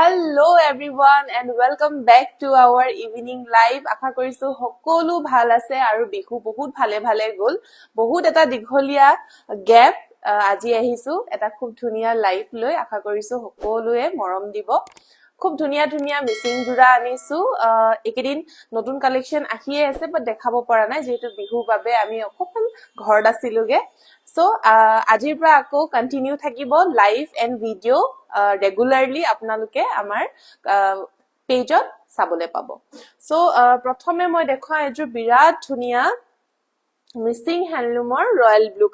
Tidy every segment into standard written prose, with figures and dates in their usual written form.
Hello everyone and welcome back to our evening live. আশা কৰিছো সকলো ভাল আছে আৰু বিহু বহুত ভালে গল। বহুত এটা দীঘলীয়া গ্যাপ আজি আহিছো এটা খুব ধুনিয়া লাইভ লৈ। আশা কৰিছো সকলোৱে মৰম দিব। খুব ধুনিয়া মিচিং জোৰা আনিছো। একেদিন নতুন কালেকশন আহিয়ে আছে বাট দেখাব পৰা নাই যেহেতু বিহুৰ বাবে আমি অকমান ঘৰত আছিলোগে। So আজিৰ পৰা আকৌ কন্টিনিউ থাকিব লাইভ এন্ড ভিডিও ৰেগুলাৰলি আপোনালোকে আমাৰ পেজত চাবলে পাব। সো প্ৰথমে মই দেখুৱা এযোৰ বিৰাট ধুনিয়া মিচিং হ্যান্ডলুমৰ ৰয়েল ব্লু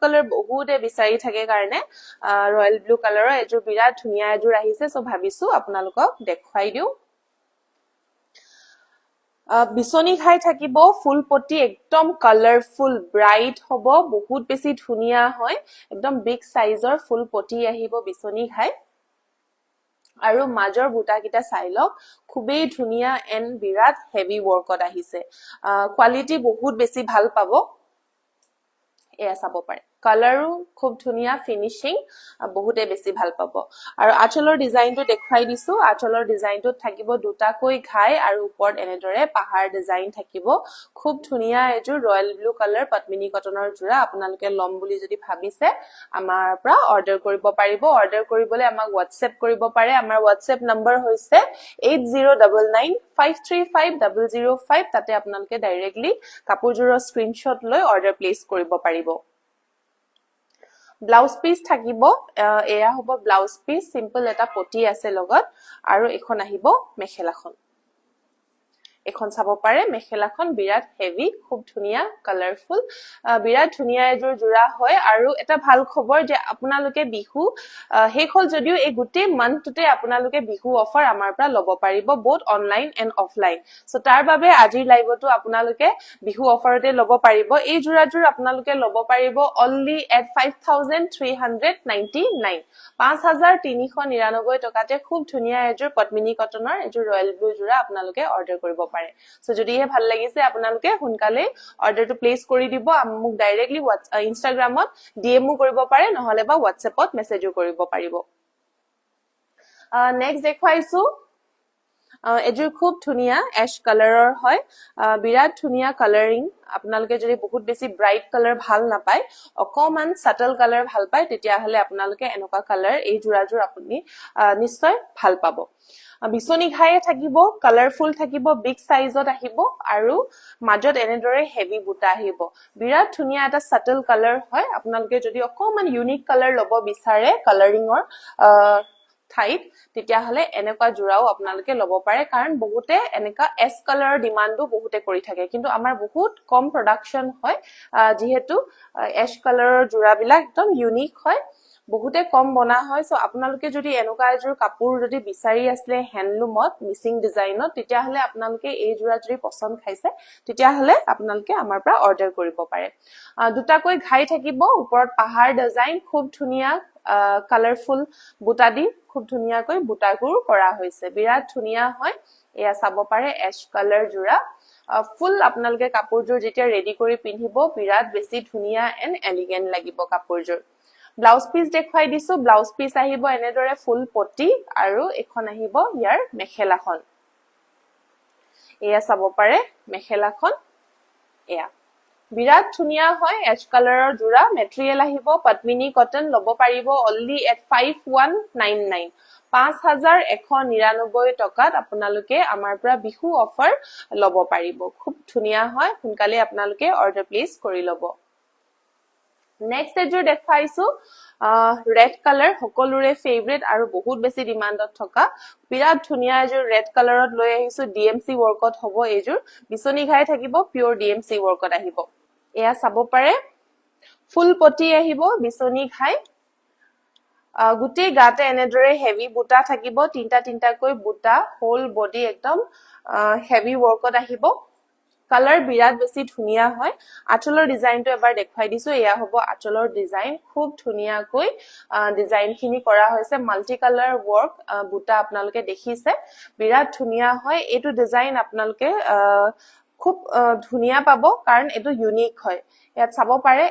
কালাৰ বহুতে বিচাৰি থাকে কাৰণে ৰয়েল ব্লু কালাৰৰ এযোৰ বিৰাট ধুনিয়া এযোৰ আহিছে। সো ভাবিছো আপোনালোকক দেখুৱাই দিও। বিচনি ঘাই থাকিব ফুল পটি একদম কালাৰফুল ব্ৰাইট হ'ব বহুত বেছি ধুনিয়া হয় একদম বিগ সাইজৰ ফুল পটি আহিব বিচনি ঘাই আৰু মাজৰ বুটা কিটা চাই লওক খুবেই ধুনিয়া এন্ড বিৰাট হেভি ওয়াৰ্কত আহিছে। কোৱালিটি বহুত বেছি ভাল পাব। এয়া চাব পাৰে কালাৰো খুব ধুনিয়া ফিনিশিং বহুতে বেছি ভাল পাব। আৰু আঁচলৰ ডিজাইনটো দেখাই দিছো। আঁচলৰ ডিজাইনটোত থাকিব দুটাকৈ ঘাই আৰু ওপৰত এনেদৰে পাহাৰ ডিজাইন থাকিব। খুব ধুনিয়া এযোৰ ৰয়েল ব্লু কালাৰ পদ্মিনী কটনৰ জোৰা। আপোনালোকে লম বুলি যদি ভাবিছে আমাৰ পৰা অৰ্ডাৰ কৰিব পাৰিব। অৰ্ডাৰ কৰিবলৈ আমাক WhatsApp কৰিব পাৰে। আমাৰ WhatsApp নম্বৰ হৈছে 8099535005। তাতে আপোনালোকে ডাইৰেক্টলি কাপোৰজোৰৰ স্ক্ৰিনশ্বট লৈ অৰ্ডাৰ প্লেস কৰিব পাৰিব। ব্লাউজ পিস থাকিব। এয়া হ'ব ব্লাউজ পিস সিম্পল এটা পটি আছে লগত আৰু এখন আহিব মেখেলাখন। এখন চাব পাৰে মেখেলাখন বিৰাট হেভি খুব ধুনিয়া কালাৰফুল বিৰাট ধুনিয়া এযোৰ জোৰা হয়। আৰু এটা ভাল খবৰ যে আপোনালোকে বিহু শেষ হল যদিও এই গোটেই মান্থটোতে আপোনালোকে বিহু অফাৰ আমাৰ পৰা ল'ব পাৰিব both online and offline. So তাৰ বাবে আজিৰ লাইভতো আপোনালোকে বিহু অফাৰতে ল'ব পাৰিব। এই জোৰাযোৰ আপোনালোকে ল'ব পাৰিব অনলি এট 5399 5399 টকাতে খুব ধুনিয়া এযোৰ পদ্মিনী কটনৰ এযোৰ ৰয়েল ব্লু জোৰা আপোনালোকে অৰ্ডাৰ কৰিব পাৰে। সো যদিহে ভাল লাগিছে আপোনালোকে সোনকালে অৰ্ডাৰটো প্লেস কৰি দিব। মোক ডাইৰেক্টলি ইনষ্টাগ্ৰামত ডিএমও কৰিব পাৰে নহলে বা WhatsAppত মেছেজও কৰিব পাৰিব। নেক্সট দেখুৱাইছো এযোৰ খুব ধুনিয়া এশ কালাৰৰ হয়। বিৰাট ধুনিয়া কালাৰিং। আপোনালোকে যদি বহুত বেছি ব্ৰাইট কালাৰ ভাল নাপায় অকমান সাটল কালাৰ ভাল পায় তেতিয়াহলে আপোনালোকে এনেকুৱা কালাৰ এই জোৰাযোৰ আপুনি নিশ্চয় ভাল পাব। বিচনি ঘায়ে থাকিব কালাৰফুল থাকিব বিগ সাইজত আহিব আৰু মাজত এনেদৰে হেভি বুটা আহিব। বিৰাট ধুনিয়া এটা সাটল কালাৰ হয়। আপোনালোকে যদি অকমান ইউনিক কালাৰ ল'ব বিচাৰে কালাৰিংৰ ঠাইত তেতিয়াহলে এনেকুৱা জোৰাও আপোনালোকে ল'ব পাৰে। কাৰণ বহুতে এনেকা এছ কালাৰৰ ডিমান্ডো বহুতে কৰি থাকে কিন্তু আমাৰ বহুত কম প্ৰডাকশন হয় যিহেতু এছ কালাৰৰ জোৰাবিলাক একদম ইউনিক হয় বহুতে কম বনা হয়। সো আপোনালোকে যদি এনেকুৱা এযোৰ কাপোৰ যদি বিচাৰি আসলে হ্যান্ডলুমত মিচিং ডিজাইনত তেতিয়াহলে আপোনালোকে এই জোৰা যদি পছন্দ খাইছে তেতিয়াহলে আপোনালোকে আমাৰ পৰা অৰ্ডাৰ কৰিব পাৰে। দুটাকৈ ঘাই থাকিব ওপৰত পাহাৰ ডিজাইন খুব ধুনিয়া কালাৰফুল বুটা দি খুব ধুনিয়াকৈ বুটাগুৰ কৰা হৈছে। বিৰাট ধুনিয়া হয়। এয়া চাব পাৰে এশ কালাৰ জোৰা ফুল আপোনালোকে কাপোৰজোৰ যেতিয়া ৰেডি কৰি পিন্ধিব বিৰাট বেছি ধুনিয়া এণ্ড এলিগেন্ট লাগিব কাপোৰজোৰ। ব্লাউজ পিস দেখুৱাই দিছো। ব্লাউজ পিস আহিব এনেদৰে ফুল পটি আৰু এখন আহিব ইয়াৰ মেখেলাখন। এয়া চাব পাৰে মেখেলাখন এয়া বিৰাট ধুনিয়া হয় এশ কালাৰৰ জোৰা। মেটেৰিয়েল আহিব পদ্মিনী কটন ল'ব পাৰিব অনলি এট 5199 5199 টকাত আপোনালোকে আমাৰ পৰা বিহু অফাৰ ল'ব পাৰিব। খুব ধুনিয়া হয় সোনকালে আপোনালোকে অৰ্ডাৰ প্লেস কৰি ল'ব। নেক্সট এযোৰ দেখাইছো ৰেড কালাৰ সকলোৰে ফেভৰেট আৰু বহুত বেছি ডিমান্ডত থকা বিৰাট ধুনিয়া এযোৰ ৰেড কালাৰত লৈ আহিছো। ডিএমসি ওয়াৰ্কত হ'ব এযোৰ বিচনি ঘাই থাকিব পিওৰ ডিএমসি ওয়াৰ্কত আহিব। এয়া চাব পাৰে ফুল পটি আহিব বিচনি ঘাই গোটেই গাতে এনেদৰে হেভি বুটা থাকিব তিনটাকৈ বুটা হোল বডি একদম হেভি ওয়াৰ্কত আহিব। কালাৰ বিৰাট বেছি ধুনিয়া হয়। আঁচলৰ ডিজাইনটো এবাৰ দেখুৱাই দিছো। এয়া হ'ব আঁচলৰ ডিজাইন খুব ধুনিয়াকৈ ডিজাইন খিনি কৰা হৈছে। মাল্টি কালাৰ ওয়াৰ্ক বুটা আপোনালোকে দেখিছে বিৰাট ধুনিয়া হয়। এইটো ডিজাইন আপোনালোকে খুব ধুনিয়া পাব কাৰণ এইটো ইউনিক হয়। ইয়াত চাব পাৰে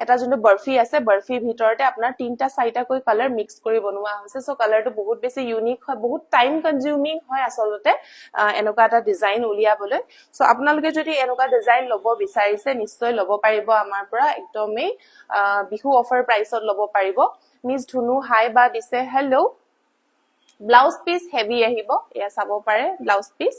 এটা যোনটো বৰফি আছে বৰফিৰ ভিতৰতে আপোনাৰ তিনটা চাৰিটা কৈ কালাৰ মিক্স কৰি বনোৱা হৈছে সো কালাৰটো বহুত বেছি ইউনিক হয় বহুত টাইম কনজিউমিং হয় আসলতে এনেকুৱা এটা ডিজাইন উলিয়াবলৈ সো আপোনালোকে যদি এনেকুৱা ডিজাইন লব বিচাৰিছে নিশ্চয় লব পাৰিব আমাৰ পৰা একদমই বিহু অফাৰ প্ৰাইচত লব পাৰিব মিস ধুনু হাই বা দিছে হেল্ল ব্লাউজ পিস হেভি আহিব এয়া চাব পাৰে ব্লাউজ পিস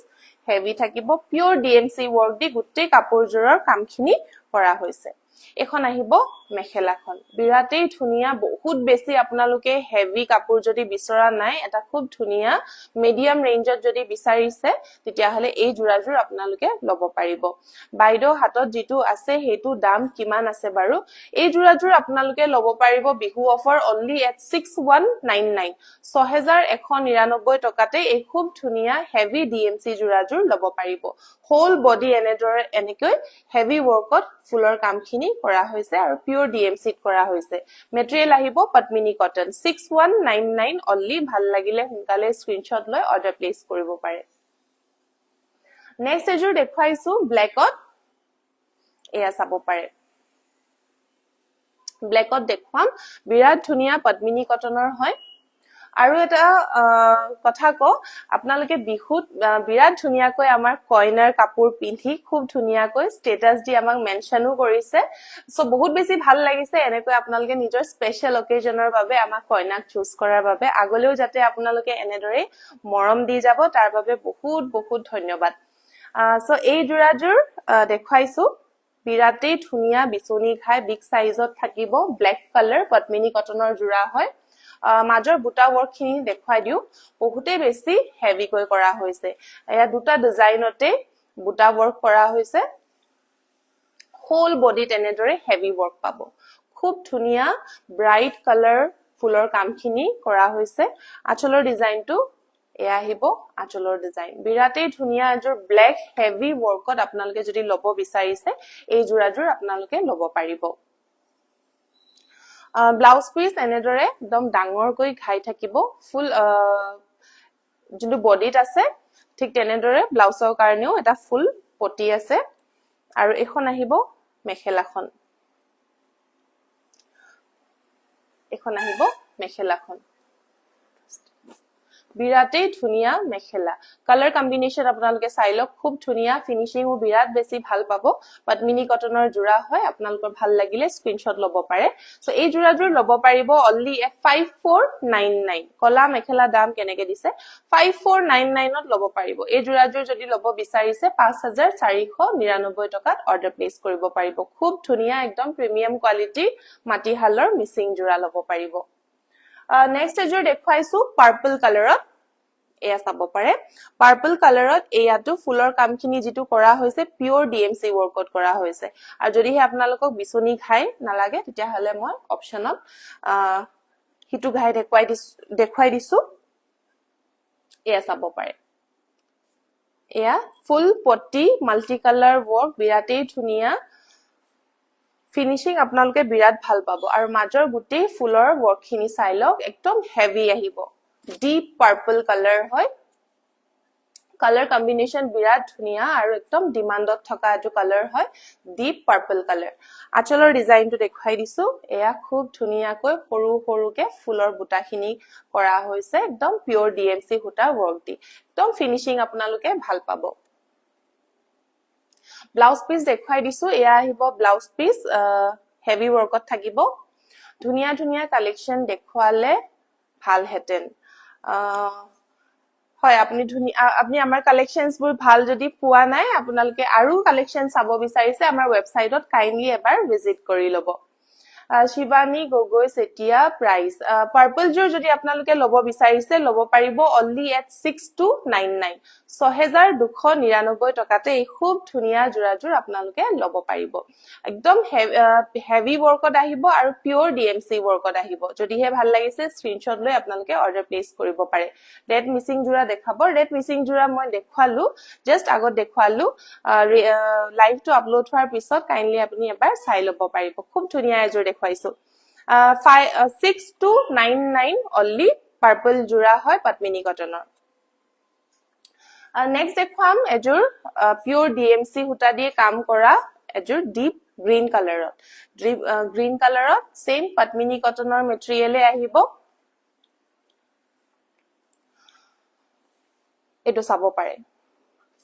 হেভি থাকিব পিওৰ ডিএমসি ওয়াৰ্ক দি গুটেই কাপোৰজোৰৰ কামখিনি কৰা হৈছে এখন আহিব মেখেলাখন বিৰাটেই ধুনিয়া বহুত বেছি আপোনালোকে হেভি কাপোৰ যদি বিচৰা নাই এটা খুব ধুনিয়া মিডিয়াম ৰেঞ্জত যদি বিচাৰিছে তেতিয়া হলে এই জোৰাজোৰ আপোনালোকে লব পাৰিব বাইদেউ হাতত যেটো আছে হেতু দাম কিমান আছে বাৰু এই জোৰাজোৰ আপোনালোকে লব পাৰিব বিহু অফাৰ only at 6199 6199 টকাতে এই খুব ধুনিয়া হেভি ডিএমসি জোৰাজোৰ লব পাৰিব হোল বডি এনেদৰে এনেকৈ হেভি ওয়াৰ্কত ফুলৰ কামখিনি কৰা হৈছে আৰু পিওৰ ডিএমসি কৰা হৈছে মেটেৰিয়েল আহিব পদ্মিনী কটন 6199 only ভাল লাগিলে সোনকালে স্ক্ৰিনশ্বট লৈ অৰ্ডাৰ প্লেস কৰিব পাৰে নেক্সট এজোৰ দেখুৱাইছো ব্ল্যাকত এয়া চাব পাৰে ব্ল্যাকত দেখুৱাম বিৰাট ধুনিয়া পদ্মিনী কটনৰ হয় আৰু এটা কথা ক আপোনালোকে বিহুত বিৰাট ধুনিয়াকৈ আমাৰ কইনাৰ কাপোৰ পিন্ধি খুব ধুনিয়াকৈ ষ্টেটাস দি আমাক মেনশনো কৰিছে সো বহুত বেছি ভাল লাগিছে এনেকৈ আপোনালোকে নিজৰ স্পেশাল অকেজনৰ বাবে আমাক কইনাক চুজ কৰাৰ বাবে আগলৈও যাতে আপোনালোকে এনেদৰে মৰম দি যাব তাৰ বাবে বহুত বহুত ধন্যবাদ সো এই জোৰাজোৰ দেখুৱাইছো বিৰাটেই ধুনিয়া বিচনি ঘাই বিগ সাইজত থাকিব ব্ল্যাক কালাৰ পদ্মিনী কটনৰ জোৰা হয় মাজৰ বুটা ওয়াৰ্ক খিনি দেখুৱাই দিও বহুতে বেছি হেভি কৈ কৰা হৈছে এয়া দুটা ডিজাইনতে বুটা ওয়াৰ্ক কৰা হৈছে হোল বডি তেনেদৰে হেভি ওয়াৰ্ক পাব খুব ধুনিয়া ব্ৰাইট কালাৰ ফুলৰ কামখিনি কৰা হৈছে আঁচলৰ ডিজাইনটো এয়া আহিব আঁচলৰ ডিজাইন বিৰাটেই ধুনিয়া এজোৰ ব্ল্যাক হেভি ওয়াৰ্কত আপোনালোকে যদি লব বিচাৰিছে এই জোৰাজোৰ আপোনালোকে লব পাৰিব ব্লাউজ পিস এনেদৰে একদম ডাঙৰকৈ ঘাই থাকিব ফুল যোনটো বডিত আছে ঠিক তেনেদৰে ব্লাউজৰ কাৰণেও এটা ফুল পটি আছে আৰু এখন আহিব মেখেলাখন বিৰাটেই ধুনিয়া মেখেলা কালাৰ কম্বিনেশন আপোনালোকে চাই লওক খুব ধুনিয়া ফিনিশিং ও বিৰাট বেছি ভাল পাব পদ্মিনী কটনৰ জোৰা হয় আপোনালোকৰ ভাল লাগিলে স্ক্ৰিনশ্বট লব পাৰে সো এই জোৰাজোৰ লব পাৰিব only at 5499 কলা মেখেলা দাম কেনেকে দিছে 5499 ত লব পাৰিব এই জোৰাজোৰ যদি লব বিচাৰিছে 5499 টকাত অৰ্ডাৰ প্লেস কৰিব পাৰিব খুব ধুনিয়া একদম প্ৰিমিয়াম কোৱালিটি মাটিহালৰ মিচিং জোৰা লব পাৰিব নেক্সট এজোৰ দেখুৱাইছো পাৰ্পল কালাৰত এয়া চাব পাৰে পাৰ্পল কালাৰত এয়াটো ফুলৰ কামখিনি যেটো কৰা হৈছে পিওৰ ডিএমসি ওয়াৰ্কত কৰা হৈছে আৰু যদিহে আপোনালোকক বিচনি ঘাই নালাগে তেতিয়া হলে মই অপচনত হিটু ঘাই দেখুৱাই দিছো এয়া চাব পাৰে এয়া ফুল পটি মাল্টি কালাৰ ওয়াৰ্ক বিৰাটেই ধুনিয়া ফিনিশিং আপোনালোকে বিৰাট ভাল পাব আৰু মাজৰ গুটেই ফুলৰ ওয়াৰ্ক খিনি চাই লওক একদম হেভি আহিব ডিপ পাৰ্পল কালাৰ হয় কালাৰ কম্বিনেশন বিৰাট ধুনিয়া আৰু একদম ডিমান্ডত থকা এটো কালাৰ হয় ডিপ পাৰ্পল কালাৰ আঁচলৰ ডিজাইনটো দেখুৱাই দিছো এয়া খুব ধুনিয়াকৈ সৰু সৰুকে ফুলৰ বুটাখিনি কৰা হৈছে একদম পিওৰ ডিএমসি হুটা ওয়াৰ্ক দি একদম ফিনিশিং আপোনালোকে ভাল পাব ব্লাউজ পিস দেখুৱাই দিছো এয়া আহিব ব্লাউজ পিস হেভি ওয়াৰ্কত থাকিব ধুনিয়া ধুনিয়া কালেকশন দেখুৱালে ভাল হেতেন হয় আপনি আমাৰ কালেকশনস বোৰ ভাল যদি পোৱা নাই আপোনালোকে আৰু কালেকশন চাব বিচাৰিছে আমাৰ ওয়েবসাইটত কাইন্ডলি এবাৰ ভিজিট কৰি লব শিবানী গগৈ সেটিয়া প্ৰাইস পাৰ্পল জোৰ যদি আপোনালোকে লব বিচাৰিছে লব পাৰিব only at 6299 6299 টকাতে এই খুব ধুনিয়া জোৰাজোৰ আপোনালোকে লব পাৰিব একদম হেভি ওয়াৰ্কত আহিব আৰু পিওৰ ডিএমসি ওয়াৰ্কত আহিব যদিহে ভাল লাগিছে স্ক্ৰিনশ্বট লৈ আপোনালোকে অৰ্ডাৰ প্লেস কৰিব পাৰে ৰেড মিসিং জোৰা দেখাব ৰেড মিসিং জোৰা মই দেখুৱালো জাস্ট আগত দেখুৱালো লাইভটো আপলোড হোৱাৰ পিছত কাইন্ডলি আপুনি এবাৰ চাই লব পাৰিব খুব ধুনিয়া এজোৰ দেখুৱাইছো 6299 only পাৰ্পল জোৰা হয় পদ্মিনী কটনৰ নেক্সট দেখুৱাম এজোৰ পিওৰ ডিএমসি হুটা দিয়ে কাম কৰা এজোৰ ডিপ গ্ৰীণ কালাৰত গ্ৰীণ কালাৰত সেম পদ্মিনী কটনৰ মেটেৰিয়েলে আহিব এটো চাব পাৰে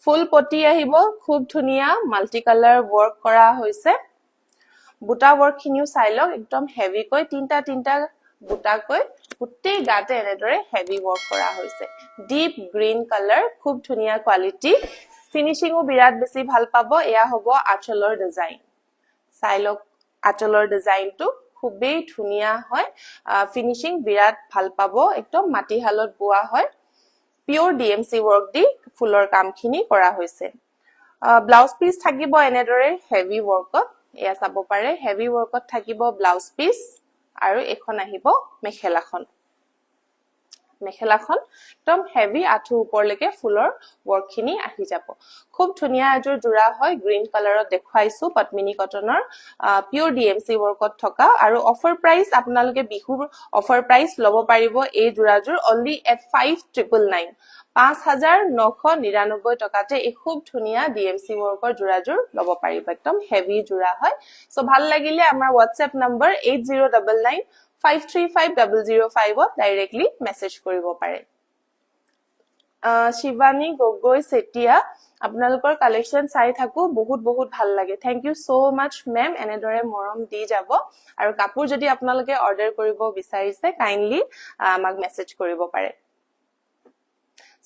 ফুল পটি আহিব খুব ধুনিয়া মাল্টি কালাৰ ওয়াৰ্ক কৰা হৈছে বুটা ওয়ার্ক খিনিও চাই লওক একদম হেভি কৈ তিনটা বুটা কৈ গুটে গাতে এনেদৰে হেভি ওয়াৰ্ক কৰা হৈছে ডিপ গ্ৰীণ কালাৰ খুব ধুনিয়া কোৱালিটি ফিনিশিংও বিৰাট বেছি ভাল পাব এয়া হ'ব আঁচলৰ ডিজাইন চাই লওক আঁচলৰ ডিজাইনটো খুবেই ধুনিয়া হয় ফিনিশিং বিৰাট ভাল পাব একদম মাটিহালত বোৱা হয় পিওৰ ডিএমসি ওয়াৰ্ক দি ফুলৰ কামখিনি কৰা হৈছে ব্লাউজ পিস থাকিব এনেদৰে হেভি ওয়াৰ্কত এয়া চাব পাৰে হেভি ওয়াৰ্কত থাকিব ব্লাউজ পিস আৰু এখন আহিব মেখেলাখন একদম হেভি আঠু ওপৰলৈকে ফুলৰ ওয়াৰ্কখিনি আহি যাব খুব ধুনিয়া এজোৰ জোৰা হয় গ্ৰীণ কালাৰত দেখুৱাইছো পদ্মিনী কটনৰ পিওৰ ডিএমসি ওয়াৰ্কত থকা আৰু অফাৰ প্ৰাইস আপোনালোকে বিহুৰ অফাৰ প্ৰাইস লব পাৰিব এই জোৰাজোৰ অনলি এট 5999 5999 টকাতে এই খুব ধুনিয়া ডিএমসি ওয়াৰ্কৰ জোৰাজোৰ লব পাৰিব একদম হেভি জোৰা হয় সো ভাল লাগিলে আমাৰ WhatsApp নম্বৰ 8099 535005 ডাইৰেক্টলি মেসেজ কৰিব পাৰে শিৱানী গগৈ সেটিয়া আপোনালোকৰ কালেকশন চাই থাকো বহুত ভাল লাগে থ্যাংক ইউ সো মাচ মেম এনেদৰে মৰম দি যাব আৰু কাপোৰ যদি আপোনালোকে অৰ্ডাৰ কৰিব বিচাৰিছে কাইন্ডলি আমাক মেসেজ কৰিব পাৰে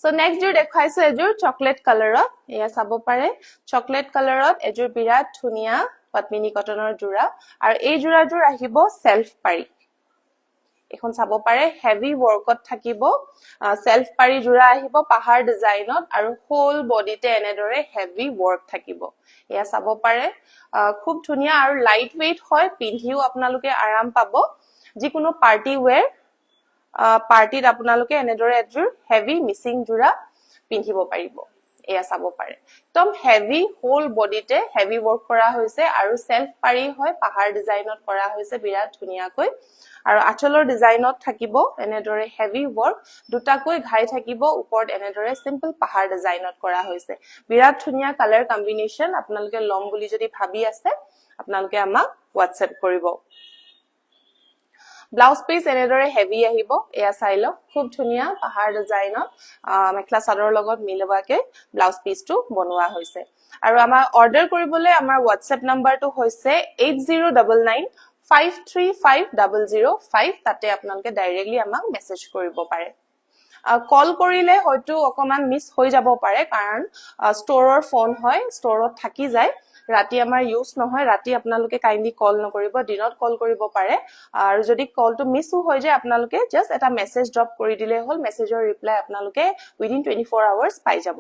সো নেক্সট জোৰ দেখাইছো এজোৰ চকলেট কালাৰত এয়া চাব পাৰে চকলেট কালাৰত এজোৰ বিৰাট ধুনিয়া পদ্মিনী কটনৰ জোৰা আৰু এই জোৰাজোৰ আহিব সেলফ পাৰি এখন চাব পাৰে হেভি ওয়াৰ্কত থাকিব সেলফ পাৰি জোৰা আহিব পাহাৰ ডিজাইনত আৰু হোল বডিতে এনেদৰে হেভি ওয়াৰ্ক থাকিব এয়া চাব পাৰে খুব ধুনিয়া আৰু লাইট ওয়েট হয় পিন্ধিও আপোনালোকে আৰাম পাব যিকোনো পাৰ্টি ওয়্যাৰ পাৰ্টিত আপোনালোকে এনেদৰে এজোৰ হেভি মিসিং জোৰা পিন্ধিব পাৰিব এয়া চাব পাৰে একদম হেভি হোল বডিতে হেভি ওয়াৰ্ক কৰা হৈছে আৰু সেলফ পাৰি হয় পাহাৰ ডিজাইনত কৰা হৈছে বিৰাট ধুনিয়াকৈ আৰু আঁচলৰ ডিজাইনত থাকিব এনেদৰে হেভি ওয়াৰ্ক দুটাকৈ ঘাই থাকিব ওপৰত এনেদৰে সিম্পল পাহাৰ ডিজাইনত কৰা হৈছে বিৰাট ধুনিয়া কালাৰ কম্বিনেশন আপোনালোকে লম বুলি যদি ভাবি আছে আপোনালোকে আমাক WhatsApp কৰিব ব্লাউজ পিস এনেদৰে হেভি আহিব এয়া চাইলো খুব ধুনিয়া পাহাৰ ডিজাইনত মেখলা চাদৰ লগত মিলবাকে ব্লাউজ পিসটো বনোৱা হৈছে আৰু আমাৰ অৰ্ডাৰ কৰিবলৈ আমাৰ WhatsApp নম্বৰটো হৈছে 8099 535005 তাতে আপোনালোকে ডাইৰেক্টলি আমাক মেসেজ কৰিব পাৰে কল কৰিলে হয়তো অকমান মিস হৈ যাব পাৰে কাৰণ ষ্টৰৰ ফোন হয় ষ্টৰত থাকি যায় ৰাতি আমাৰ ইউজ নহয় ৰাতি আপোনালোকে কাইন্ডলি কল নকৰিব দিনত কল কৰিব পাৰে আৰু যদি কলটো মিসও হৈ যায় আপোনালোকে জাস্ট এটা মেসেজ ড্ৰপ কৰি দিলে হল মেসেজৰ ৰিপ্লাই আপোনালোকে উইদিন 24 আৱাৰ্স পাই যাব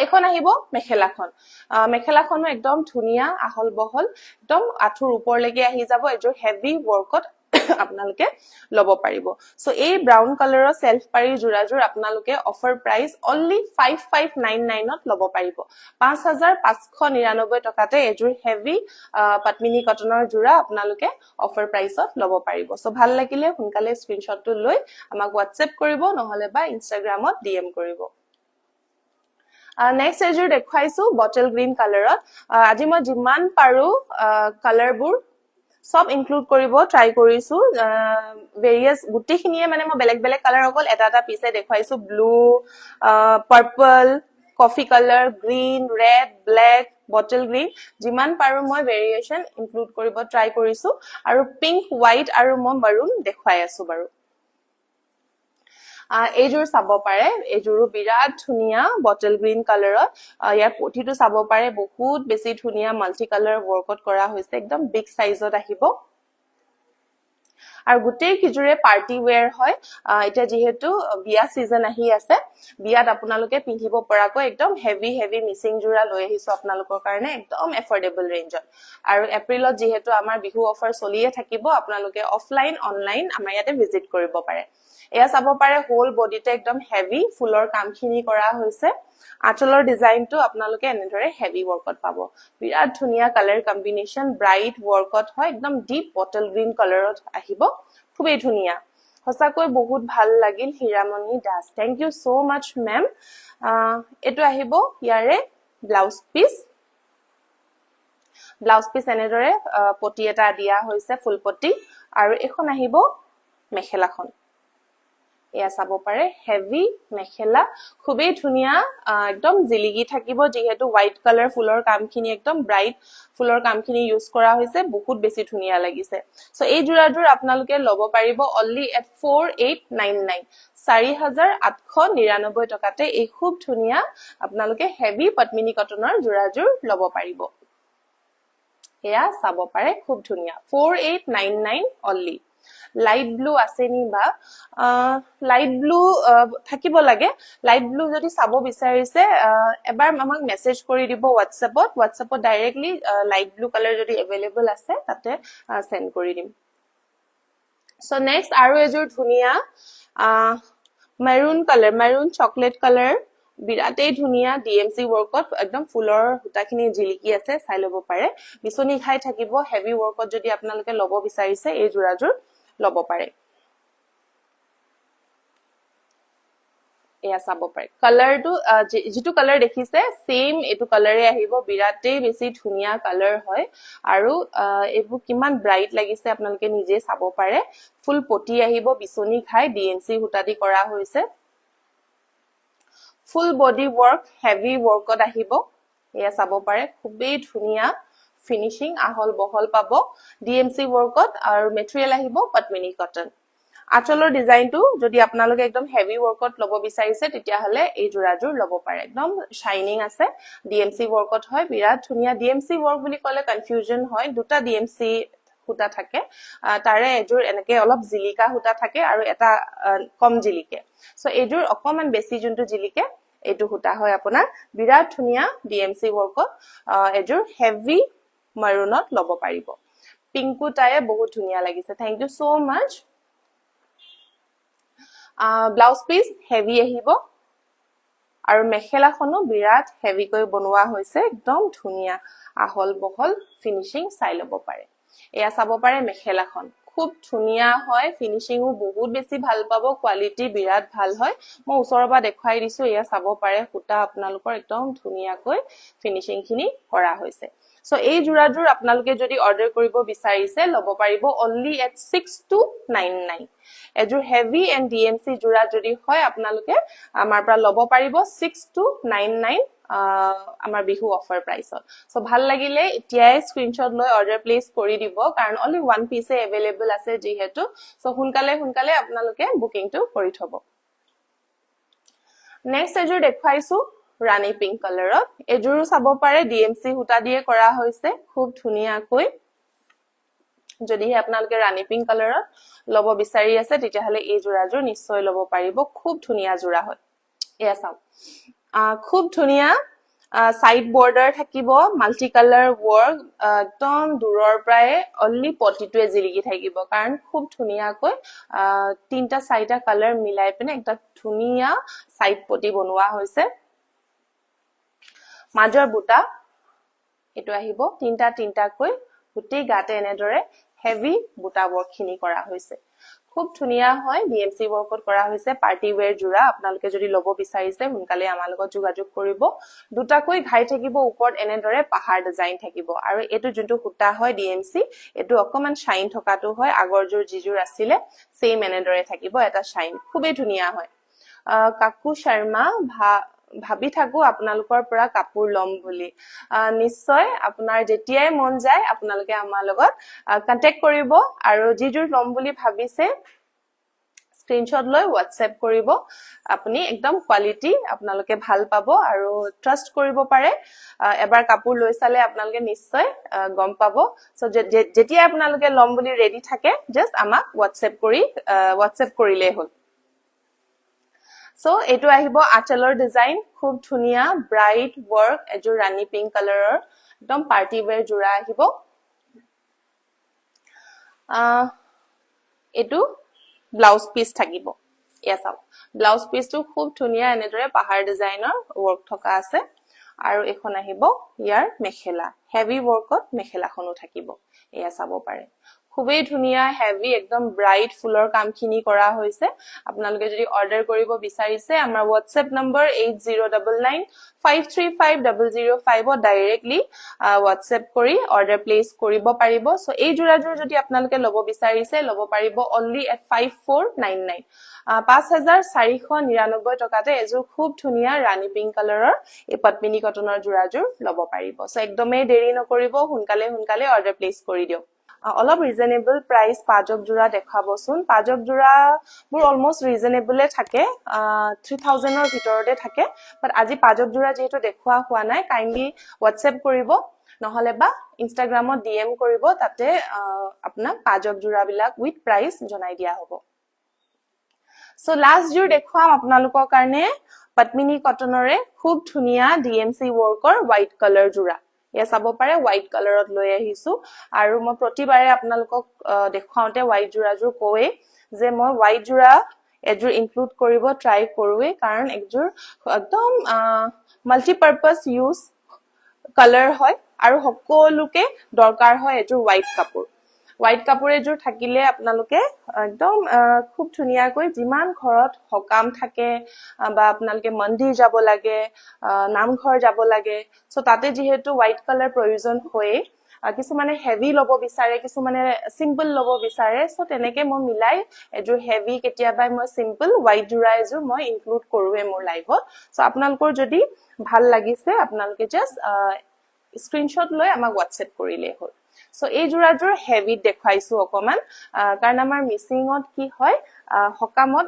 এখন আহিব মেখেলাখনো একদম ধুনিয়া আহল বহল একদম আঠুৰ ওপৰলৈকে আহি যাব এজোৰ হেভি ওয়াৰ্কত আপোনালোকে লব পাৰিব সো এই ব্ৰাউন কালাৰৰ সেলফ পাৰি জোৰাজোৰ আপোনালোকে অফাৰ প্ৰাইস অনলি 5599 ত লব পাৰিব 5599 টকাতে এজোৰ হেভি পদ্মিনী কটনৰ জোৰা আপোনালোকে অফাৰ প্ৰাইসত লব পাৰিব সো ভাল লাগিলে সোনকালে স্ক্ৰিনশ্বটটো লৈ আমাক WhatsApp কৰিব নহলে বা ইনষ্টাগ্ৰামত DM কৰিব নেক্সট এজোৰ দেখাইছো বটল গ্ৰীণ কালাৰত আজি মই যিমান পাৰো কালাৰবোৰ সব ইনক্লুড কৰিব ট্ৰাই কৰিছো ভেৰিয়াস গুটিখিনিয়ে মানে মই বেলেগ কালাৰ অকল এটা পিছে দেখাইছো blue purple coffee colour green red black bottle green যিমান পাৰো মই ভেৰিয়েশন ইনক্লুড কৰিব ট্ৰাই কৰিছো আৰু পিংক হোৱাইট আৰু মই মাৰুন দেখাই আছো বাৰু এইজোৰ চাব পাৰে এইজোৰো বিৰাট ধুনিয়া বটল গ্ৰীণ কালাৰত ইয়াৰ পটিটো চাব পাৰে বহুত বেছি ধুনিয়া মাল্টি কালাৰ ওয়াৰ্কত কৰা হৈছে একদম বিগ সাইজত আহিব আৰু গুটেই কিজোৰে পাৰ্টি ওয়্যাৰ হয় এটা যেহেতু বিয়া সিজন আহি আছে বিয়াত আপোনালোকে পিন্ধিব পৰাকৈ একদম হেভি মিসিং জোৰা লৈ আহিছো আপোনালোকৰ কাৰণে একদম এফৰ্ডেবল ৰেঞ্জত আৰু এপ্ৰিলত যেহেতু আমাৰ বিহু অফাৰ চলিয়ে থাকিব আপোনালোকে অফলাইন অনলাইন আমাৰ ইয়াতে ভিজিট কৰিব পাৰে এয়া চাব পাৰে হোল বডিতে একদম হেভি ফুলৰ কামখিনি কৰা হৈছে আঁচলৰ ডিজাইনটো আপোনালোকে এনেদৰে হেভি ওয়াৰ্কত পাব বিৰাট ধুনিয়া কালাৰ কম্বিনেশন ব্ৰাইট ওয়াৰ্কত হয় একদম ডিপ বটল গ্ৰীণ কালাৰত আহিব খুবেই ধুনিয়া হসাকৈ বহুত ভাল লাগিল Hiramoni Das thank U so মাচ মেম এটো আহিব ইয়াৰে ব্লাউজ পিস ব্লাউজ পিস এনেদৰে পটি এটা দিয়া হৈছে ফুল পটি আৰু এখন আহিব মেখেলাখন এয়া চাব পাৰে হেভি মেখেলা খুবেই ধুনিয়া একদম জিলিগি থাকিব যেহেতু হোৱাইট কালাৰ ফুলৰ কামখিনি একদম ব্ৰাইট ফুলৰ কামখিনি ইউজ কৰা হৈছে বহুত বেছি ধুনিয়া লাগিছে সো এই জোৰাজোৰ আপোনালোকে ল'ব পাৰিব only at 4899 4899 টকাতে এই খুব ধুনিয়া আপোনালোকে হেভি পদ্মিনী কটনৰ জোৰাজোৰ ল'ব পাৰিব এয়া চাব পাৰে খুব ধুনিয়া 4899 only লাইট ব্লু আছে নি বা লাইট ব্লু থাকিব লাগে লাইট ব্লু যদি চাব বিচাৰিছে এবাৰ আমাক মেসেজ কৰি দিব WhatsAppত ডাইৰেক্টলি লাইট ব্লু কালাৰ যদি अवेलेबल আছে তাতে সেন্ড কৰি দিম সো নেক্সট আৰু এজোৰ ধুনিয়া maroon colour maroon chocolate colour বিৰাটেই ধুনিয়া ডিএমসি ওয়াৰ্কত একদম ফুলৰ হুটাখিনি জিলিকি আছে চাই লব পাৰে বিছনি খাই থাকিব হেভি ওয়াৰ্কত যদি আপোনালোকে লব বিচাৰিছে এই জোৰাজোৰ লব পাৰে এয়া চাব পাৰে কালাৰটো যেটো কালাৰ দেখিছে সেম এটো কালাৰে আহিব বিৰাটেই বেছি ধুনিয়া কালাৰ হয় আৰু এবোৰ কিমান ব্ৰাইট লাগিছে আপোনালোকে নিজে চাব পাৰে ফুল পটি আহিব বিছনি খাই ডিএনসি হুটাদি কৰা হৈছে ফুল বডি ওয়াৰ্ক হেভি ওয়াৰ্কত আহিব এয়া চাব পাৰে খুবেই ধুনিয়া ফিনিশিং আহল বহল পাব ডিএমসি ওয়াৰ্কত আৰু মেটেৰিয়েল আহিব পদ্মিনী কটন আচলৰ ডিজাইনটো যদি আপোনালোকে একদম হেভি ওয়াৰ্কত লব বিচাৰিছে তেতিয়া হলে এই জোৰাজোৰ লব পাৰে একদম শাইনিং আছে ডিএমসি ওয়াৰ্কত হয় বিৰাট ধুনিয়া ডিএমসি ওয়াৰ্ক বুলি কলে কনফিউজন হয় দুটা ডিএমসি হুটা থাকে তাৰে এজোৰ এনেকে অলপ জিলিকা হুটা থাকে আৰু এটা কম জিলিকে সো এজোৰ অকমান বেছি যোনটো জিলিকে এটো হুটা হয় আপোনাৰ বিৰাট ধুনিয়া ডিএমসি ওয়াৰ্কত এজোৰ হেভি মাৰুনত লব পাৰিব পিংকু টায়ে বহুত ধুনিয়া লাগিছে থ্যাংক ইউ সো মাচ ব্লাউজ পিস হেভি আহিব আৰু মেখেলাখনো বিৰাট হেভি কৈ বনোৱা হৈছে একদম ধুনিয়া আহল বহল ফিনিশিং চাই লব পাৰে এয়া চাব পাৰে মেখেলাখন খুব ধুনিয়া হয় ফিনিশিংও বহুত বেছি ভাল পাব কোৱালিটি বিৰাট ভাল হয় মই ওচৰৰ পৰা দেখাই দিছো এয়া চাব পাৰে হুটা আপোনালোকৰ একদম ধুনিয়াকৈ ফিনিশিং খিনি কৰা হৈছে সো এই জোৰাজোৰ আপোনালোকে যদি অৰ্ডাৰ কৰিব বিচাৰিছে লব পাৰিব only at 6299 এজোৰ হেভি এন্ড ডিএমসি জোৰা যদি হয় আপোনালোকে আমাৰ পৰা লব পাৰিব 6299 আমাৰ বিহু অফাৰ প্ৰাইসত সো ভাল লাগিলে এতিয়াই স্ক্ৰিনশ্বট লৈ অৰ্ডাৰ প্লেস কৰি দিব কাৰণ only one piece अवेलेबल আছে যেহেতু সো হুনকালে আপোনালোকে বুকিংটো কৰি থব নেক্সট এজোৰ দেখাইছো ৰাণী পিংক কালাৰত এজোৰ চাব পাৰে ডিএমসি হুটা দিয়ে কৰা হৈছে খুব ধুনিয়াকৈ যদি আপোনালোকে ৰাণী পিংক কালাৰত লব বিচাৰি আছে তেতিয়া হলে এই জোৰাজোৰ নিশ্চয় লব পাৰিব খুব ধুনিয়া জোৰা হয় এয়া চাও খুব ধুনিয়া সাইড বৰ্ডাৰ থাকিব মাল্টি কালাৰ ওয়াৰ্ক একদম দূৰৰ প্ৰায় only পটিটোৱে জিলিকি থাকিব কাৰণ খুব ধুনিয়াকৈ তিনটা চাৰিটা কালাৰ মিলাই পিনে একটা ধুনিয়া সাইড পটি বনোৱা হৈছে মাজৰ বুটা এটো আহিব তিনটা কৈ গুটি গাতে এনেদৰে হেভি বুটা ওয়াৰ্ক খিনি কৰা হৈছে খুব ধুনিয়া হয় ডিএমসি ওয়াৰ্কত কৰা হৈছে পাৰ্টি ওয়্যাৰ জোৰা আপোনালোকে যদি লব বিচাৰিছে হুনকালে আমাৰ লগত যোগাযোগ কৰিব দুটাকৈ ঘাই থাকিব ওপৰত এনেদৰে পাহাৰ ডিজাইন থাকিব আৰু এটো যোনটো হুটা হয় ডিএমসি এটো অকমান শাইন থকাটো হয় আগৰ জোৰ জিজোৰ আছিল সেম এনেদৰে থাকিব এটা শাইন খুবেই ধুনিয়া হয় কাকু শৰ্মা ভাবি থাকো আপোনালোকৰ পৰা কাপোৰ লম বুলি নিশ্চয় আপোনাৰ যেতিয়াই মন যায় আপোনালোকে আমাৰ লগত কন্টাক্ট কৰিব আৰু জিজুৰ লম বুলি ভাবিছে স্ক্ৰিনশ্বট লৈ WhatsApp কৰিব আপুনি একদম কোৱালিটি আপোনালোকে ভাল পাব আৰু ট্ৰাষ্ট কৰিব পাৰে এবাৰ কাপোৰ লৈ চালে আপোনালোকে নিশ্চয় গম পাব সো যেতিয়া আপোনালোকে লম বুলি ৰেডি থাকে জাস্ট আমাক WhatsApp কৰিলে হ'ল সো এটো আহিব আচলৰ ডিজাইন খুব ধুনিয়া ব্ৰাইট ওয়াৰ্ক এজোৰ ৰাণী পিংক কালাৰৰ একদম পাৰ্টি ওয়্যাৰ জোৰা আহিব এটো ব্লাউজ পিস থাকিব এয়া চাও ব্লাউজ পিসটো খুব ধুনিয়া এনেদৰে পাহাৰ ডিজাইনৰ ওয়াৰ্ক থকা আছে আৰু এখন আহিব ইয়াৰ মেখেলা হেভি ওয়াৰ্কত মেখেলাখনো থাকিব এয়া চাব পাৰে খুবেই ধুনিয়া হেভি একদম ব্ৰাইট ফুলৰ কামখিনি কৰা হৈছে আপোনালোকে যদি অৰ্ডাৰ কৰিব বিচাৰিছে আমাৰ WhatsApp নম্বৰ 8099535005 ত ডাইৰেক্টলি WhatsApp কৰি অৰ্ডাৰ প্লেচ কৰিব পাৰিব সো এই জোৰাজোৰ যদি আপোনালোকে ল'ব বিচাৰিছে ল'ব পাৰিব only at 5499 5499 টকাতে এজোৰ খুব ধুনিয়া ৰাণী পিংক কালাৰৰ এই পদ্মিনী কটনৰ জোৰাজোৰ ল'ব পাৰিব সো একদমেই দেৰি নকৰিব সোনকালে অৰ্ডাৰ প্লেচ কৰি দিয়ক অলপ ৰিজনেবল প্ৰাইস পাজক জোৰা দেখাবচোন পাজক জোৰা মোৰ অলমোস্ট ৰিজনেবলে থাকে 3000 ৰ ভিতৰতে থাকে বাট আজি পাজক জোৰা যেহেতু দেখুৱা হোৱা নাই কাইন্ডলি WhatsApp কৰিব নহলে বা ইনষ্টাগ্ৰামত DM কৰিব তাতে আপোনাক পাজক জোৰা বিলাক উইথ প্ৰাইস জনাই দিয়া হ'ব সো লাষ্ট জোৰ দেখুৱাম আপোনালোকৰ কাৰণে পদ্মিনী কটনৰে খুব ধুনিয়া DMC workৰ হোৱাইট কালাৰ জোৰা ইয়া চাব পাৰে হোৱাইট কালাৰত লৈ আহিছো আৰু মই প্ৰতিবাৰে আপোনালোকক দেখুৱাওতে হোৱাইট জোৰাজোৰ কোৱে যে মই হোৱাইট জোৰা এজোৰ ইনক্লুড কৰিব ট্ৰাই কৰোৱে কাৰণ একজোৰ একদম মাল্টিপাৰপাস ইউজ কালাৰ হয় আৰু সকলোকে দৰকাৰ হয় এজোৰ হোৱাইট কাপোৰ এজোৰ থাকিলে আপোনালোকে একদম খুব ধুনিয়াকৈ যিমান ঘৰত হকাম থাকে বা আপোনালোকে মন্দিৰ যাব লাগে নামঘৰ যাব লাগে সো তাতে যেহেতু হোৱাইট কালাৰ প্ৰয়োজন হয় কিছুমানে হেভি লব বিচাৰে কিছুমানে সিম্পল লব বিচাৰে সো তেনেকে মই মিলাই এজোৰ হেভি কেতিয়াবা মই সিম্পল হোৱাইট জোৰা এজোৰ মই ইনক্লুড কৰোৱে মোৰ লাইভত সো আপোনালোকৰ যদি ভাল লাগিছে আপোনালোকে জাস্ট স্ক্ৰিনশ্বট লৈ আমাক WhatsApp কৰিলে হ'ল সো এই জোৰাজোৰ হেভি দেখাইছো অকমান কাৰণ আমাৰ মিসিংত কি হয় হকামত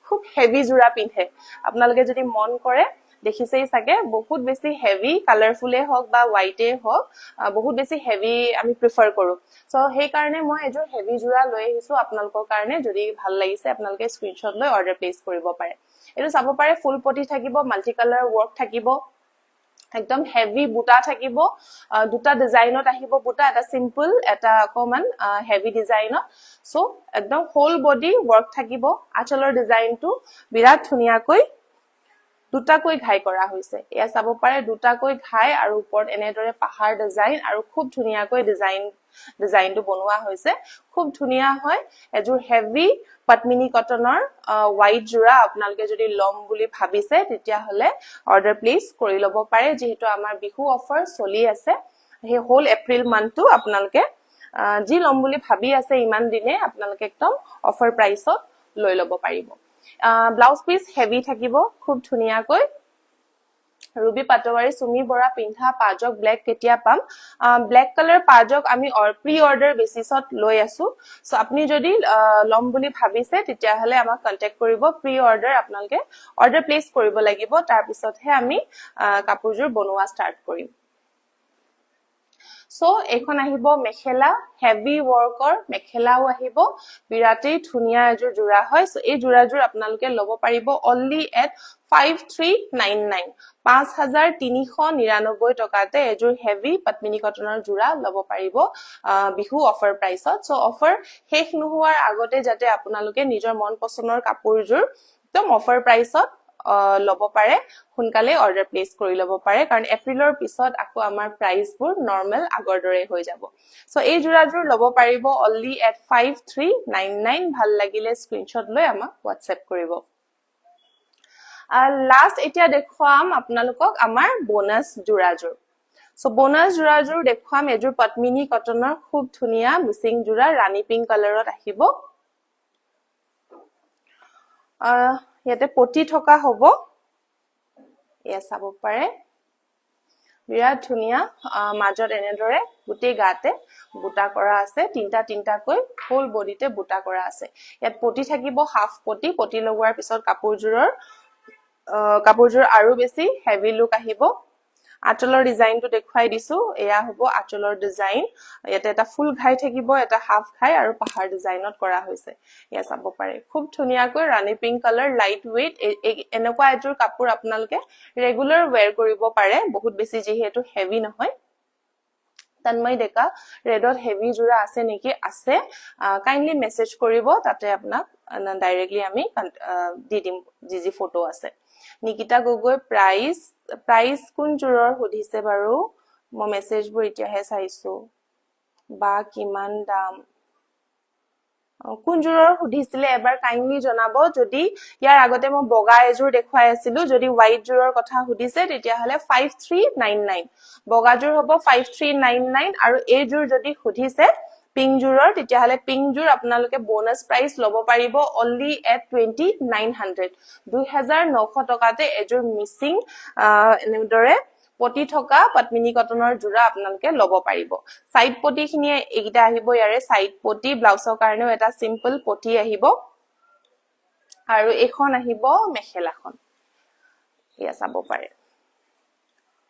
খুব হেভি জোৰা পিন্ধে আপোনালোকে যদি মন কৰে দেখিছেই সাগে বহুত বেছি হেভি কালাৰফুলে হক বা হোৱাইটে হক বহুত বেছি হেভি আমি প্ৰিফাৰ কৰো সো সেই কাৰণে মই এজোৰ হেভি জোৰা লৈ আহিছো আপোনালোকৰ কাৰণে যদি ভাল লাগিছে আপোনালোকে স্ক্ৰিনশ্বট লৈ অৰ্ডাৰ প্লেচ কৰিব পাৰে এটো চাব পাৰে ফুল পটি থাকিব মাল্টি কালাৰ ওয়ার্ক থাকিব একদম হেভি বুটা থাকিব দুটা ডিজাইনত আহিব বুটা এটা সিম্পল এটা অকমান হেভি ডিজাইনত সো একদম হোল বডি ওয়ার্ক থাকিব আঁচলৰ ডিজাইনটো বিৰাট ধুনিয়াকৈ দুটাকৈ ঘাই কৰা হৈছে এয়া চাব পাৰে দুটাকৈ ঘাই আৰু ওপৰত এনেদৰে পাহাৰ ডিজাইন আৰু খুব ধুনিয়াকৈ ডিজাইনটো বনোৱা হৈছে খুব ধুনিয়া হয় এজোৰ হেভি পদ্মিনী কটনৰ হোৱাইট জোৰা আপোনালোকে যদি লম বুলি ভাবিছে তেতিয়া হলে অৰ্ডাৰ প্লেচ কৰি লব পাৰে যেহেতু আমাৰ বিহু অফাৰ চলি আছে হে হোল এপ্ৰিল মান্থটো আপোনালোকে যি লম বুলি ভাবি আছে ইমান দিনে আপোনালোকে একদম অফাৰ প্ৰাইসত লৈ লব পাৰিব ব্লাউজ পিস হেভি থাকিব খুব ধুনিয়াকৈ ৰুবি পাটৱাৰী সুমি বৰা পিন্ধা পাজক ব্ল্যাক কেতিয়া পাম ব্ল্যাক কালার পাজক আমি প্রি অর্ডার বেসিছত লৈ আছো সো আপনি যদি লম বুলি ভাবিছে তেতিয়া হলে আমাক কন্টাক্ট কৰিব প্ৰি অৰ্ডাৰ আপোনালোকে অৰ্ডাৰ প্লেস কৰিব লাগিব তাৰ পিছতহে আমি কাপোৰজোৰ বনোৱা স্টাৰ্ট কৰিম সো এখন আহিব মেখেলা হেভি ওয়াৰ্কৰ মেখেলাও আহিব বিৰাটেই ধুনিয়া এজোৰ জোৰা হয় সো এই জোৰাজোৰ আপোনালোকে ল'ব পাৰিব only at 5399 5399 টকাতে এজোৰ হেভি পদ্মিনী কটনৰ জোৰা ল'ব পাৰিব বিহু অফাৰ প্ৰাইসত সো অফাৰ শেষ নোহোৱাৰ আগতে যাতে আপোনালোকে নিজৰ মন পছন্দৰ কাপোৰজোৰ একদম অফাৰ প্ৰাইসত লব পাৰে সোনকালে অৰ্ডাৰ প্লেচ কৰি লব পাৰে কাৰণ এপ্ৰিলৰ পিছত আকৌ আমাৰ প্ৰাইসবোৰ নৰমাল আগৰ দৰে হৈ যাব সো এই জোৰাজোৰ লব পাৰিব only at 5399 ভাল লাগিলে স্ক্ৰিনশ্বট লৈ আমাক WhatsApp কৰিব লাষ্ট এতিয়া দেখুৱাম আপোনালোকক আমাৰ বোনাস জোৰাজোৰ সো বোনাস জোৰাজোৰ দেখুৱাম এজোৰ পদ্মিনী কটনৰ খুব ধুনিয়া মিসিং জোৰা ৰাণী পিংক কালাৰত আহিব ইয়াতে পটি থকা হ'ব এয়া চাব পাৰে বিৰাট ধুনিয়া মাজত এনেদৰে গুটি গাতে বুটা কৰা আছে তিনটাকৈ ফুল বডিতে বুটা কৰা আছে ইয়াত পটি থাকিব হাফ পটি লগোৱাৰ পিছত কাপোৰজোৰ আৰু বেছি হেভি লুক আহিব আঁচলৰ ডিজাইনটো দেখুৱাই দিছো এয়া হ'ব আঁচলৰ ডিজাইন ইয়াতে এটা ফুল ঘাই থাকিব এটা হাফ ঘাই আৰু পাহাৰ ডিজাইনত কৰা হৈছে ইয়া চাব পাৰে খুব ধুনিয়াকৈ ৰাণী পিংক কালাৰ লাইট ওয়েট এনেকুৱা এজোৰ কাপোৰ আপোনালোকে ৰেগুলাৰ ওয়্যাৰ কৰিব পাৰে বহুত বেছি যেহেতু হেভি নহয় তন্ময় ডেকা ৰেডত হেভি জোৰা আছে নেকি আছে কাইন্ডলি মেসেজ কৰিব তাতে আপোনাক ডাইৰেক্টলি আমি দি দিম যি ফটো আছে নিকিতা গগৈ প্ৰাইস কোন জোৰৰ সুধিছে বাৰু মই মেসেজবোৰ এতিয়াহে চাইছো বা কিমান দাম কোনজোৰৰ সুধিছিলে এবাৰ কাইন্ডলি জনাব যদি ইয়াৰ আগতে মই বগা এজোৰ দেখুৱাই আছিলো যদি হোৱাইট জোৰৰ কথা সুধিছে তেতিয়া হলে 5399 বগাজোৰ হ'ব 5399 আৰু এইজোৰ যদি সুধিছে পিংক জোৰৰ তেতিয়া হলে পিংক জোৰ আপোনালোকে বোনাস প্ৰাইস লব পাৰিব only at 2900 2900 টকাতে এজোৰ মিসিং এনেদৰে পটি থকা পদ্মিনী কটনৰ জোৰা আপোনালোকে লব পাৰিব সাইড পটি খিনিয়ে এইটা আহিব ইয়াৰে সাইড পটি ব্লাউজৰ কাৰণেও এটা সিম্পল পটি আহিব আৰু এখন আহিব মেখেলাখন ইয়া চাব পাৰে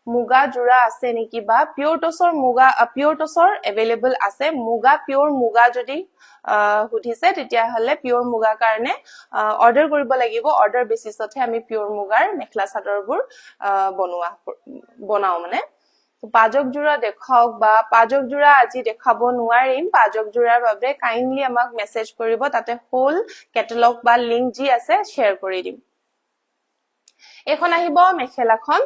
মুগা জোৰা আছে নেকি বা পিওৰ টছৰ अवेलेबल আছে মুগা পিওৰ মুগা যদি সুধিছে তেতিয়া হলে পিওৰ মুগা কাৰণে অৰ্ডাৰ কৰিব লাগিব অৰ্ডাৰ বেচিছতহে আমি পিওৰ মুগাৰ মেখলা চাদৰবোৰ বনাও মানে পাজক জোৰা দেখাওক বা পাজক জোৰা আজি দেখাব নোৱাৰিম পাজক জোৰাৰ বাবে কাইন্ডলি আমাক মেসেজ কৰিব তাতে হোল কেটালগ বা লিংক যি আছে শেয়াৰ কৰি দিম এখন আহিব মেখেলাখন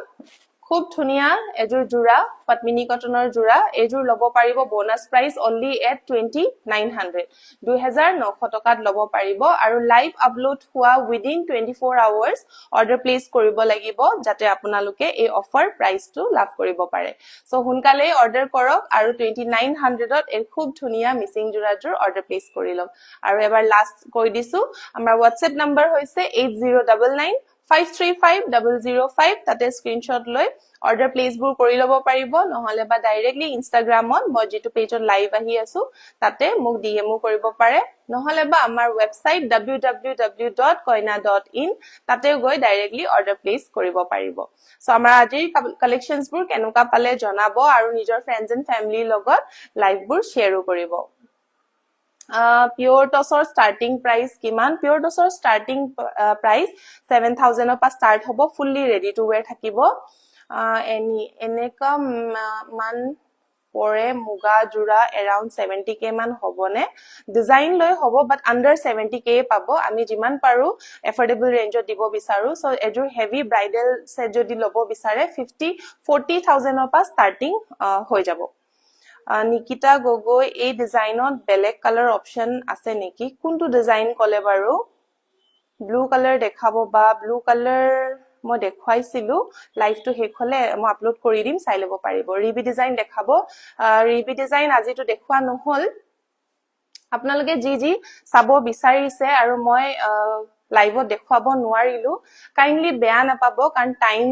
খুব ধুনিয়া এজোৰ জোৰা পদ্মিনী কটনৰ জোৰা এজোৰ লব পাৰিব বোনাস প্ৰাইস only at 2900 2900 টকাত লব পাৰিব আৰু লাইভ আপলোড হোৱা within 24 hours অৰ্ডাৰ প্লেস কৰিব লাগিব যাতে আপোনালোকে এই অফাৰ প্ৰাইসটো লাভ কৰিব পাৰে সো হুনকালে অৰ্ডাৰ কৰক আৰু 2900 ত এই খুব ধুনিয়া মিসিং জোৰাজোৰ অৰ্ডাৰ প্লেস কৰি লওক আৰু এবাৰ লাষ্ট কৈ দিছো আমাৰ WhatsApp নম্বৰ হৈছে 8099 535005 তাতে স্ক্ৰিনশ্বট লৈ অৰ্ডাৰ প্লেস বোৰ কৰি লব পাৰিব নহলে বা ডাইৰেক্টলি ইনষ্টাগ্ৰামত মই যেটো পেজত লাইভ আহি আছো তাতে মোক ডিএমও কৰিব পাৰে নহলে বা আমাৰ ওয়েবসাইট www.koina.in তাতে গৈ ডাইৰেক্টলি অৰ্ডাৰ প্লেস কৰিব পাৰিব সো আমাৰ আজিৰ কালেকশনছ বোৰ কেনেকুৱা পালে জনাব আৰু নিজৰ ফ্ৰেণ্ডছ এণ্ড ফ্যামিলিৰ লগত লাইভ বোৰ শেয়াৰও কৰিব পিওৰ টছৰ স্টাৰ্টিং প্ৰাইস কিমান পিওৰ টছৰ স্টাৰ্টিং প্ৰাইস 7000 পৰা স্টাৰ্ট হ'ব ফুললি ৰেডি টু ওয়্যাৰ থাকিব এনেকা মান পৰে মুগা জোৰা around 70k মান হবনে ডিজাইন লৈ হ'ব বাট under 70k পাব আমি যিমান পাৰো এফৰ্ডেবল ৰেঞ্জত দিব বিচাৰো সো এজোৰ হেভি ব্ৰাইডাল সেট যদি লব বিচাৰে 40000 পৰা স্টাৰ্টিং হৈ যাব নিকিতা গগৈ এই ডিজাইনত বেলেগ কালাৰ অপচন আছে নেকি কোনটো ডিজাইন কলে বাৰু ব্লু কালাৰ দেখাব বা ব্লু কালাৰ মই দেখুৱাইছিলো লাইভটো শেষ হলে মই আপলোড কৰি দিম চাই লব পাৰিব ৰিবি ডিজাইন দেখাব ৰিবি ডিজাইন আজিটো দেখুৱা নহল আপোনালোকে যি চাব বিচাৰিছে আৰু মই লাইভত দেখুৱাব নোৱাৰিলো কাইন্ডলি বেয়া নাপাব কাৰণ টাইম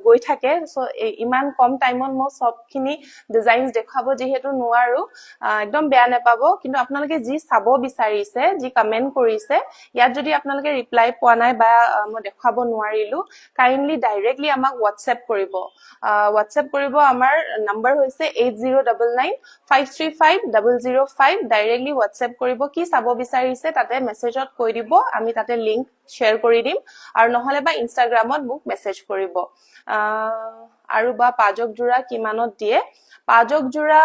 গৈ থাকে সো ইমান কম টাইমত মই সবখিনি ডিজাইনস দেখাব যেহেতু নোৱাৰো একদম বেয়া নাপাব কিন্তু আপোনালোকে যি চাব বিচাৰিছে যি কমেন্ট কৰিছে ইয়াত যদি আপোনালোকে ৰিপ্লাই পোৱা নাই বা মই দেখাব নোৱাৰিলো কাইন্ডলি ডাইৰেক্টলি আমাক WhatsApp কৰিব আমাৰ নম্বৰ হৈছে 8099535005 ডাইৰেক্টলি WhatsApp কৰিব কি চাব বিচাৰিছে তাতে মেসেজত কৈ দিব আমি তাতে লিংক শেয়াৰ কৰি দিম আৰু নহলে বা ইনষ্টাগ্ৰামত মোক মেসেজ কৰিব আৰু বা পাজক জোৰা কিমানত দিয়ে পাজক জোৰা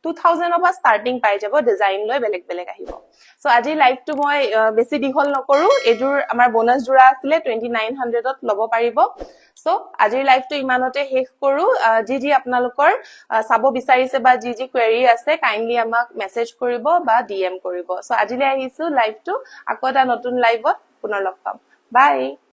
2000 পৰা স্টাৰ্টিং পাই যাব ডিজাইন লৈ বেলেগ বেলেগ আহিব সো আজি লাইভটো মই বেছি দিখল নকৰো এজোৰ আমাৰ বোনাস জোৰা আছিল 2900 ত লব পাৰিব সো আজিৰ লাইভটো ইমানতে শেষ কৰো যি আপোনালোকৰ চাব বিচাৰিছে বা যি কোৱেৰি আছে কাইন্ডলি আমাক মেসেজ কৰিব বা ডিএম কৰিব সো আজিলৈ আহিছো লাইভটো আকৌ এটা নতুন লাইভত পুনৰ লগ পাম বাই